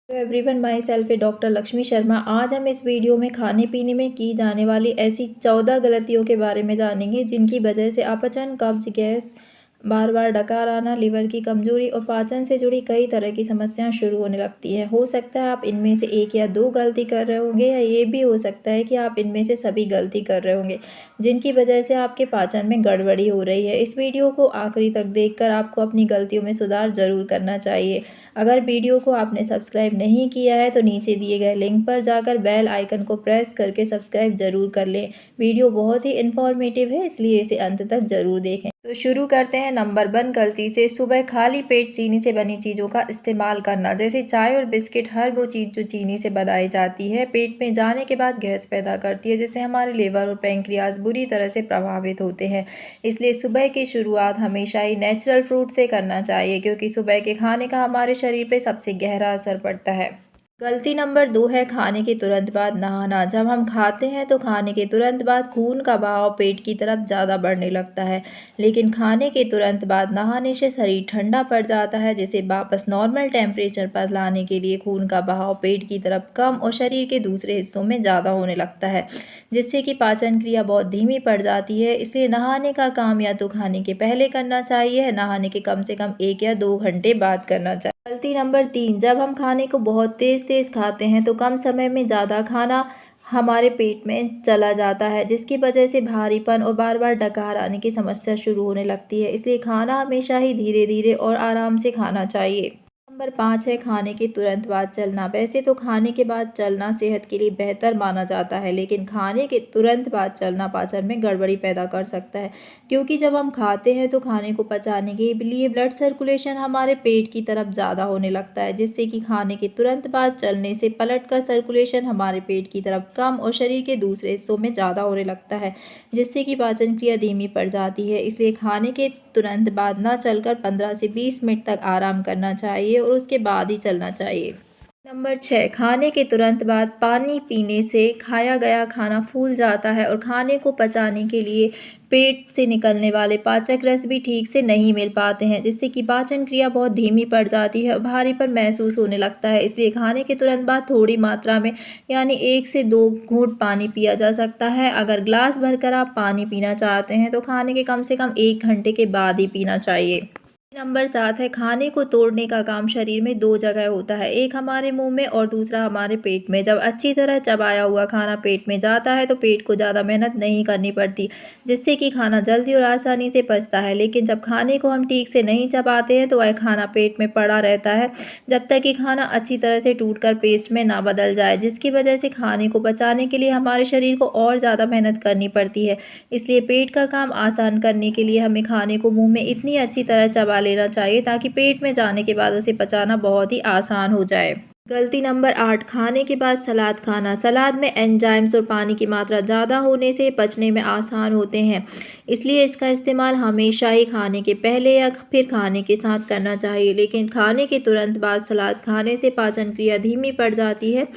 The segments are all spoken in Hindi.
हेलो एवरीवन, माई सेल्फ है डॉक्टर लक्ष्मी शर्मा। आज हम इस वीडियो में खाने पीने में की जाने वाली ऐसी 14 गलतियों के बारे में जानेंगे जिनकी वजह से अपच, कब्ज, गैस, बार बार डकार आना, लिवर की कमजोरी और पाचन से जुड़ी कई तरह की समस्याएं शुरू होने लगती हैं। हो सकता है आप इनमें से एक या दो गलती कर रहे होंगे, या ये भी हो सकता है कि आप इनमें से सभी गलती कर रहे होंगे जिनकी वजह से आपके पाचन में गड़बड़ी हो रही है। इस वीडियो को आखिरी तक देखकर आपको अपनी गलतियों में सुधार जरूर करना चाहिए। अगर वीडियो को आपने सब्सक्राइब नहीं किया है तो नीचे दिए गए लिंक पर जाकर बेल आइकन को प्रेस करके सब्सक्राइब जरूर कर लें। वीडियो बहुत ही इन्फॉर्मेटिव है, इसलिए इसे अंत तक जरूर देखें। तो शुरू करते हैं। नंबर 1 गलती से सुबह खाली पेट चीनी से बनी चीज़ों का इस्तेमाल करना, जैसे चाय और बिस्किट। हर वो चीज़ जो चीनी से बनाई जाती है पेट में जाने के बाद गैस पैदा करती है, जिससे हमारे लिवर और पैंक्रियाज बुरी तरह से प्रभावित होते हैं। इसलिए सुबह की शुरुआत हमेशा ही नेचुरल फ्रूट से करना चाहिए, क्योंकि सुबह के खाने का हमारे शरीर पर सबसे गहरा असर पड़ता है। गलती नंबर 2 है खाने के तुरंत बाद नहाना। जब हम खाते हैं तो खाने के तुरंत बाद खून का बहाव पेट की तरफ ज़्यादा बढ़ने लगता है, लेकिन खाने के तुरंत बाद नहाने से शरीर ठंडा पड़ जाता है, जिसे वापस नॉर्मल टेम्परेचर पर लाने के लिए खून का बहाव पेट की तरफ कम और शरीर के दूसरे हिस्सों में ज़्यादा होने लगता है, जिससे कि पाचन क्रिया बहुत धीमी पड़ जाती है। इसलिए नहाने का काम या तो खाने के पहले करना चाहिए, नहाने के कम से कम 1 या 2 घंटे बाद करना चाहिए। गलती नंबर 3, जब हम खाने को बहुत तेज़ तेज़ खाते हैं तो कम समय में ज़्यादा खाना हमारे पेट में चला जाता है, जिसकी वजह से भारीपन और बार बार डकार आने की समस्या शुरू होने लगती है। इसलिए खाना हमेशा ही धीरे धीरे और आराम से खाना चाहिए। नंबर 5 है खाने के तुरंत बाद चलना। वैसे तो खाने के बाद चलना सेहत के लिए बेहतर माना जाता है, लेकिन खाने के तुरंत बाद चलना पाचन में गड़बड़ी पैदा कर सकता है, क्योंकि जब हम खाते हैं तो खाने को पचाने के लिए ब्लड सर्कुलेशन हमारे पेट की तरफ ज़्यादा होने लगता है, जिससे कि खाने के तुरंत बाद चलने से पलटकर सर्कुलेशन हमारे पेट की तरफ कम और शरीर के दूसरे हिस्सों में ज़्यादा होने लगता है, जिससे कि पाचन क्रिया धीमी पड़ जाती है। इसलिए खाने के तुरंत बाद न चलकर 15 से 20 मिनट तक आराम करना चाहिए और उसके बाद ही चलना चाहिए। नंबर 6, खाने के तुरंत बाद पानी पीने से खाया गया खाना फूल जाता है और खाने को पचाने के लिए पेट से निकलने वाले पाचक रस भी ठीक से नहीं मिल पाते हैं, जिससे कि पाचन क्रिया बहुत धीमी पड़ जाती है और भारीपन महसूस होने लगता है। इसलिए खाने के तुरंत बाद थोड़ी मात्रा में यानी 1 से 2 घूंट पानी पिया जा सकता है। अगर ग्लास भरकर आप पानी पीना चाहते हैं तो खाने के कम से कम 1 घंटे के बाद ही पीना चाहिए। नंबर 7 है खाने को तोड़ने का काम शरीर में 2 जगह होता है, एक हमारे मुंह में और दूसरा हमारे पेट में। जब अच्छी तरह चबाया हुआ खाना पेट में जाता है तो पेट को ज़्यादा मेहनत नहीं करनी पड़ती, जिससे कि खाना जल्दी और आसानी से पचता है। लेकिन जब खाने को हम ठीक से नहीं चबाते हैं तो वह खाना पेट में पड़ा रहता है जब तक कि खाना अच्छी तरह से टूटकर पेस्ट में ना बदल जाए, जिसकी वजह से खाने को पचाने के लिए हमारे शरीर को और ज़्यादा मेहनत करनी पड़ती है। इसलिए पेट का काम आसान करने के लिए हमें खाने को मुंह में इतनी अच्छी तरह चबा लेना चाहिए ताकि पेट में जाने के बाद उसे पचाना बहुत ही आसान हो जाए। गलती नंबर 8, खाने के बाद सलाद खाना। सलाद में एंजाइम्स और पानी की मात्रा ज़्यादा होने से पचने में आसान होते हैं, इसलिए इसका इस्तेमाल हमेशा ही खाने के पहले या फिर खाने के साथ करना चाहिए। लेकिन खाने के तुरंत बाद सलाद खाने से पाचन क्रिया धीमी पड़ जाती है,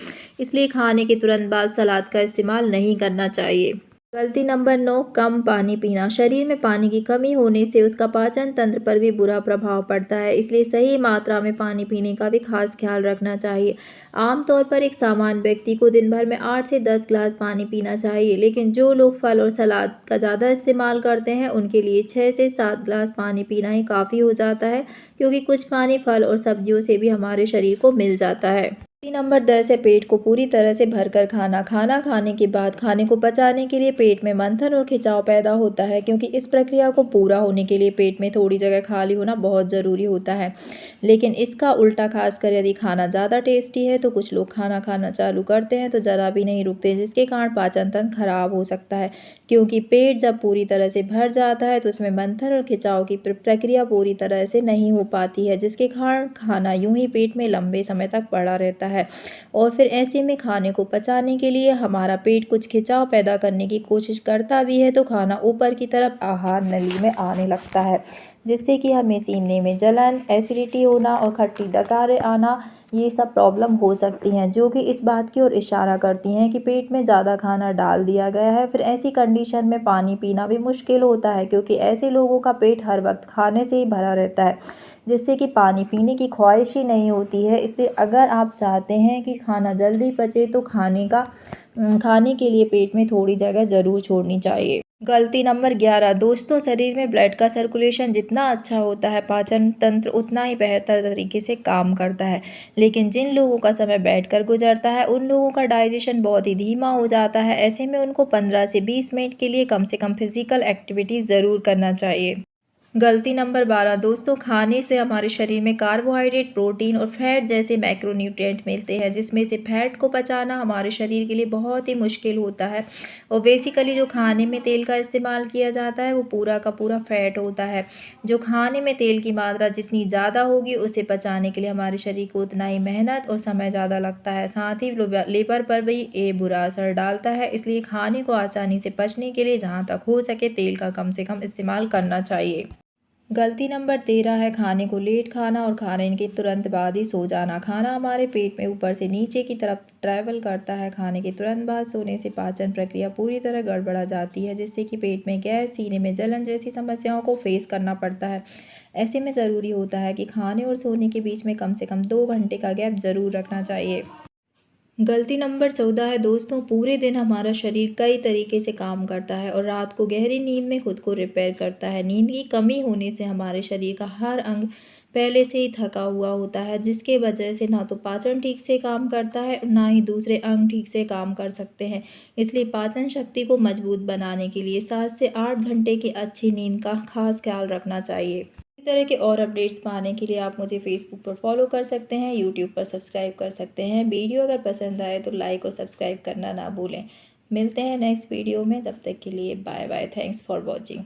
इसलिए खाने के तुरंत बाद सलाद का इस्तेमाल नहीं करना चाहिए। गलती नंबर 9, कम पानी पीना। शरीर में पानी की कमी होने से उसका पाचन तंत्र पर भी बुरा प्रभाव पड़ता है, इसलिए सही मात्रा में पानी पीने का भी खास ख्याल रखना चाहिए। आमतौर पर एक सामान्य व्यक्ति को दिन भर में 8 से 10 ग्लास पानी पीना चाहिए, लेकिन जो लोग फल और सलाद का ज़्यादा इस्तेमाल करते हैं उनके लिए 6 से 7 ग्लास पानी पीना ही काफ़ी हो जाता है, क्योंकि कुछ पानी फल और सब्जियों से भी हमारे शरीर को मिल जाता है। नंबर 10 है पेट को पूरी तरह से भरकर खाना। खाना खाने के बाद खाने को पचाने के लिए पेट में मंथन और खिंचाव पैदा होता है, क्योंकि इस प्रक्रिया को पूरा होने के लिए पेट में थोड़ी जगह खाली होना बहुत ज़रूरी होता है। लेकिन इसका उल्टा, खासकर यदि खाना ज़्यादा टेस्टी है तो कुछ लोग खाना खाना चालू करते हैं तो ज़रा भी नहीं रुकते, जिसके कारण पाचन तंत्र खराब हो सकता है, क्योंकि पेट जब पूरी तरह से भर जाता है तो उसमें मंथन और खिंचाव की प्रक्रिया पूरी तरह से नहीं हो पाती है, जिसके कारण खाना यूं ही पेट में लंबे समय तक पड़ा रहता है और फिर ऐसे में खाने को पचाने के लिए हमारा पेट कुछ खिंचाव पैदा करने की कोशिश करता भी है तो खाना ऊपर की तरफ आहार नली में आने लगता है, जिससे कि हमें सीने में जलन, एसिडिटी होना और खट्टी डकारें आना, ये सब प्रॉब्लम हो सकती हैं, जो कि इस बात की ओर इशारा करती हैं कि पेट में ज़्यादा खाना डाल दिया गया है। फिर ऐसी कंडीशन में पानी पीना भी मुश्किल होता है, क्योंकि ऐसे लोगों का पेट हर वक्त खाने से ही भरा रहता है, जिससे कि पानी पीने की ख्वाहिश ही नहीं होती है। इसलिए अगर आप चाहते हैं कि खाना जल्दी पचे तो खाने के लिए पेट में थोड़ी जगह ज़रूर छोड़नी चाहिए। गलती नंबर 11 दोस्तों, शरीर में ब्लड का सर्कुलेशन जितना अच्छा होता है, पाचन तंत्र उतना ही बेहतर तरीके से काम करता है। लेकिन जिन लोगों का समय बैठकर गुजरता है, उन लोगों का डाइजेशन बहुत ही धीमा हो जाता है। ऐसे में उनको 15 से 20 मिनट के लिए कम से कम फिजिकल एक्टिविटी ज़रूर करना चाहिए। गलती नंबर 12 दोस्तों, खाने से हमारे शरीर में कार्बोहाइड्रेट, प्रोटीन और फैट जैसे मैक्रोन्यूट्रिएंट मिलते हैं, जिसमें से फैट को पचाना हमारे शरीर के लिए बहुत ही मुश्किल होता है। और बेसिकली जो खाने में तेल का इस्तेमाल किया जाता है, वो पूरा का पूरा फैट होता है। जो खाने में तेल की मात्रा जितनी ज़्यादा होगी, उसे पचाने के लिए हमारे शरीर को उतना ही मेहनत और समय ज़्यादा लगता है। साथ ही लीवर पर भी ये बुरा असर डालता है। इसलिए खाने को आसानी से पचने के लिए जहाँ तक हो सके तेल का कम से कम इस्तेमाल करना चाहिए। गलती नंबर 13 है खाने को लेट खाना और खाने के तुरंत बाद ही सो जाना। खाना हमारे पेट में ऊपर से नीचे की तरफ ट्रैवल करता है। खाने के तुरंत बाद सोने से पाचन प्रक्रिया पूरी तरह गड़बड़ा जाती है, जिससे कि पेट में गैस, सीने में जलन जैसी समस्याओं को फेस करना पड़ता है। ऐसे में ज़रूरी होता है कि खाने और सोने के बीच में कम से कम 2 घंटे का गैप ज़रूर रखना चाहिए। गलती नंबर 14 है दोस्तों, पूरे दिन हमारा शरीर कई तरीके से काम करता है और रात को गहरी नींद में खुद को रिपेयर करता है। नींद की कमी होने से हमारे शरीर का हर अंग पहले से ही थका हुआ होता है, जिसके वजह से ना तो पाचन ठीक से काम करता है और ना ही दूसरे अंग ठीक से काम कर सकते हैं। इसलिए पाचन शक्ति को मजबूत बनाने के लिए 7 से 8 घंटे की अच्छी नींद का खास ख्याल रखना चाहिए। इस तरह के और अपडेट्स पाने के लिए आप मुझे फेसबुक पर फॉलो कर सकते हैं, यूट्यूब पर सब्सक्राइब कर सकते हैं। वीडियो अगर पसंद आए तो लाइक और सब्सक्राइब करना ना भूलें। मिलते हैं नेक्स्ट वीडियो में, जब तक के लिए bye bye. Thanks for watching.